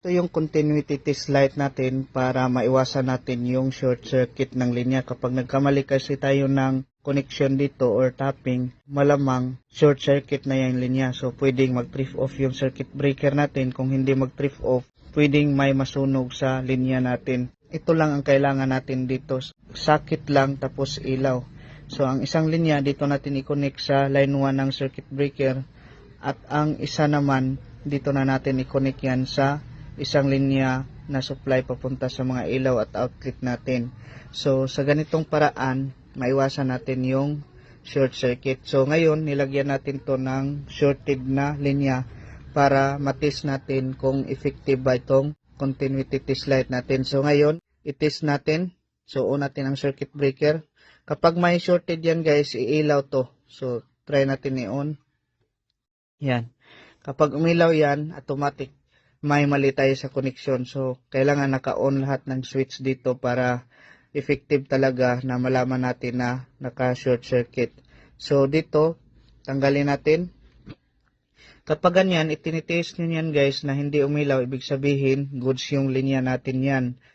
Ito yung continuity test light natin para maiwasan natin yung short circuit ng linya. Kapag nagkamali kasi tayo ng connection dito or tapping, malamang short circuit na yung linya. So, pwedeng mag-trip off yung circuit breaker natin. Kung hindi mag-trip off, pwedeng may masunog sa linya natin. Ito lang ang kailangan natin dito. Sakit lang tapos ilaw. So, ang isang linya dito natin i-connect sa line 1 ng circuit breaker. At ang isa naman, dito na natin i-connect yan sa isang linya na supply papunta sa mga ilaw at outlet natin. So, sa ganitong paraan, maiwasan natin yung short circuit. So, ngayon, nilagyan natin to ng shorted na linya para matest natin kung effective ba itong continuity test light natin. So, ngayon, itest natin. So, on natin ang circuit breaker. Kapag may shorted yan guys, iilaw to. So, try natin i-on. Yan. Kapag umilaw yan, automatic may mali tayo sa connection. So, kailangan naka-on lahat ng switch dito para effective talaga na malaman natin na naka-short circuit. So, dito, tanggalin natin. Kapag ganyan, itinitest nyo yan guys na hindi umilaw, ibig sabihin, goods yung linya natin yan.